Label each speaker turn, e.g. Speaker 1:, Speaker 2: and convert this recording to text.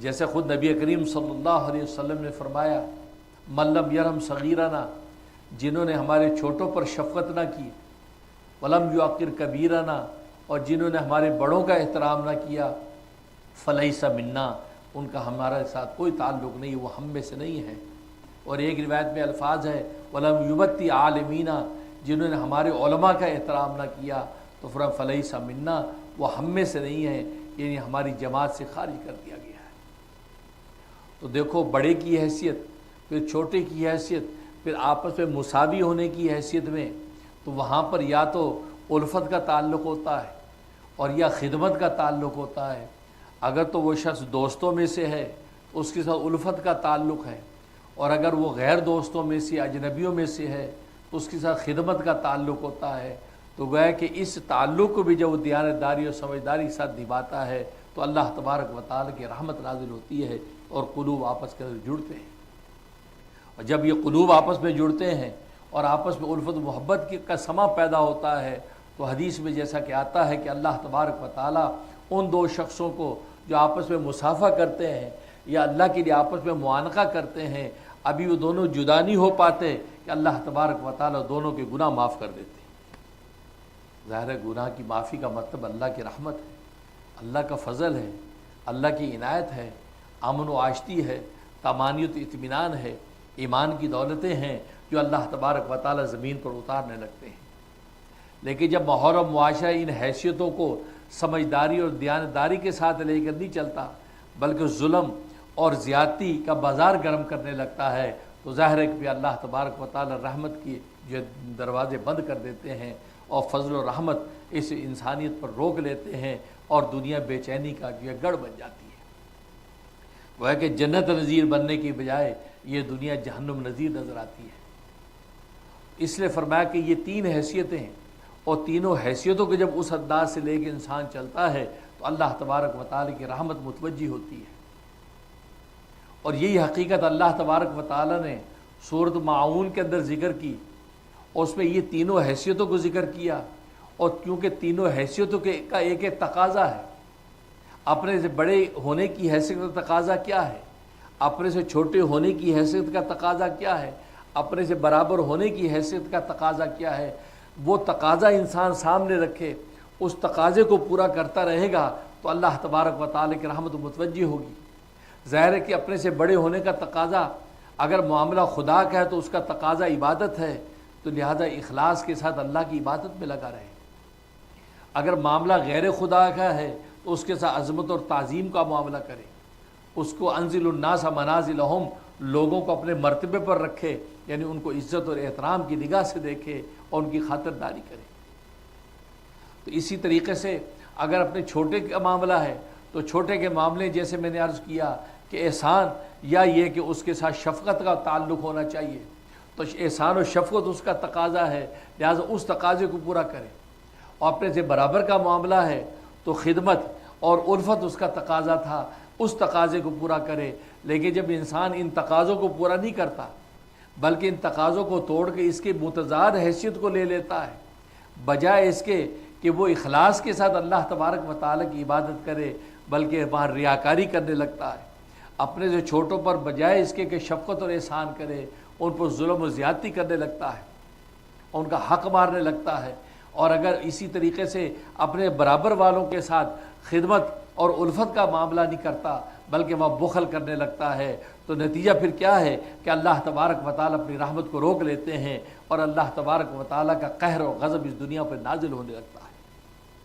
Speaker 1: جیسے خود نبی کریم صلی اللہ علیہ وسلم نے فرمایا من لم یرحم صغیرنا، جنہوں نے ہمارے چھوٹوں پر شفقت نہ کی، ولم یعقر کبیرنا، اور جنہوں نے ہمارے بڑوں کا احترام نہ کیا، فلیس منا، ان کا ہمارے ساتھ کوئی تعلق نہیں، وہ ہم میں سے نہیں ہے۔ اور ایک روایت میں الفاظ ہے ولم یبتی عالمینا، جنہوں نے ہمارے علماء کا احترام نہ کیا تو فرمایا فلیس منا، وہ ہم میں سے نہیں ہے، یعنی ہماری جماعت سے خارج کر دیا گیا ہے۔ تو دیکھو بڑے کی حیثیت، پھر چھوٹے کی حیثیت، پھر آپس میں مساوی ہونے کی حیثیت میں، تو وہاں پر یا تو الفت کا تعلق ہوتا ہے اور یا خدمت کا تعلق ہوتا ہے۔ اگر تو وہ شخص دوستوں میں سے ہے تو اس کے ساتھ الفت کا تعلق ہے، اور اگر وہ غیر دوستوں میں سے اجنبیوں میں سے ہے تو اس کے ساتھ خدمت کا تعلق ہوتا ہے۔ تو گویا کہ اس تعلق کو بھی جب وہ دیانتداری اور سمجھداری کے ساتھ نبھاتا ہے تو اللہ تبارک و تعالیٰ کی رحمت نازل ہوتی ہے اور قلوب آپس کے اندر جڑتے ہیں۔ اور جب یہ قلوب آپس میں جڑتے ہیں اور آپس میں الفت و محبت کا سما پیدا ہوتا ہے تو حدیث میں جیسا کہ آتا ہے کہ اللہ تبارک و تعالیٰ ان دو شخصوں کو جو آپس میں مصافحہ کرتے ہیں یا اللہ کے لیے آپس میں معانقہ کرتے ہیں، ابھی وہ دونوں جدا نہیں ہو پاتے کہ اللہ تبارک و تعالیٰ دونوں کے گناہ معاف کر دیتے ہیں۔ ظاہر ہے گناہ کی معافی کا مطلب اللہ کی رحمت ہے، اللہ کا فضل ہے، اللہ کی عنایت ہے، امن و عاشتی ہے، طمانینت اطمینان ہے، ایمان کی دولتیں ہیں جو اللہ تبارک و تعالیٰ زمین پر اتارنے لگتے ہیں۔ لیکن جب ماحول و معاشرہ ان حیثیتوں کو سمجھداری اور دیانتداری کے ساتھ لے کر نہیں چلتا بلکہ ظلم اور زیادتی کا بازار گرم کرنے لگتا ہے تو ظاہر ہے کہ اللہ تبارک و تعالیٰ رحمت کی جو دروازے بند کر دیتے ہیں اور فضل و رحمت اس انسانیت پر روک لیتے ہیں اور دنیا بے چینی کا جو گڑھ بن جاتی ہے۔ وہ ہے کہ جنت نظیر بننے کی بجائے یہ دنیا جہنم نظیر نظر آتی ہے۔ اس لیے فرمایا کہ یہ تین حیثیتیں ہیں، اور تینوں حیثیتوں کو جب اس انداز سے لے کے انسان چلتا ہے تو اللہ تبارک و تعالیٰ کی رحمت متوجہ ہوتی ہے۔ اور یہی حقیقت اللہ تبارک و تعالیٰ نے سورۃ معاون کے اندر ذکر کی، اور اس میں یہ تینوں حیثیتوں کو ذکر کیا، اور کیونکہ تینوں حیثیتوں کا ایک ایک تقاضا ہے۔ اپنے سے بڑے ہونے کی حیثیت کا تقاضا کیا ہے، اپنے سے چھوٹے ہونے کی حیثیت کا تقاضا کیا ہے، اپنے سے برابر ہونے کی حیثیت کا تقاضا کیا ہے، وہ تقاضا انسان سامنے رکھے، اس تقاضے کو پورا کرتا رہے گا تو اللہ تبارک و تعالیٰ کی رحمت متوجہ ہوگی۔ ظاہر ہے کہ اپنے سے بڑے ہونے کا تقاضا، اگر معاملہ خدا کا ہے تو اس کا تقاضا عبادت ہے، تو لہذا اخلاص کے ساتھ اللہ کی عبادت میں لگا رہے۔ اگر معاملہ غیر خدا کا ہے تو اس کے ساتھ عظمت اور تعظیم کا معاملہ کرے، اس کو انزل الناس منازلہم، لوگوں کو اپنے مرتبے پر رکھے، یعنی ان کو عزت اور احترام کی نگاہ سے دیکھے اور ان کی خاطرداری کرے۔ تو اسی طریقے سے اگر اپنے چھوٹے کا معاملہ ہے تو چھوٹے کے معاملے جیسے میں نے عرض کیا کہ احسان یا یہ کہ اس کے ساتھ شفقت کا تعلق ہونا چاہیے، تو احسان و شفقت اس کا تقاضا ہے، لہٰذا اس تقاضے کو پورا کرے۔ اور اپنے سے برابر کا معاملہ ہے تو خدمت اور الفت اس کا تقاضا تھا، اس تقاضے کو پورا کرے۔ لیکن جب انسان ان تقاضوں کو پورا نہیں کرتا بلکہ ان تقاضوں کو توڑ کے اس کے متضاد حیثیت کو لے لیتا ہے، بجائے اس کے کہ وہ اخلاص کے ساتھ اللہ تبارک و تعالیٰ کی عبادت کرے بلکہ وہاں ریاکاری کرنے لگتا ہے، اپنے سے چھوٹوں پر بجائے اس کے کہ شفقت اور احسان کرے ان پر ظلم و زیادتی کرنے لگتا ہے، ان کا حق مارنے لگتا ہے، اور اگر اسی طریقے سے اپنے برابر والوں کے ساتھ خدمت اور الفت کا معاملہ نہیں کرتا بلکہ وہ بخل کرنے لگتا ہے، تو نتیجہ پھر کیا ہے کہ اللہ تبارک و تعالیٰ اپنی رحمت کو روک لیتے ہیں اور اللہ تبارک و تعالیٰ کا قہر و غضب اس دنیا پر نازل ہونے لگتا ہے۔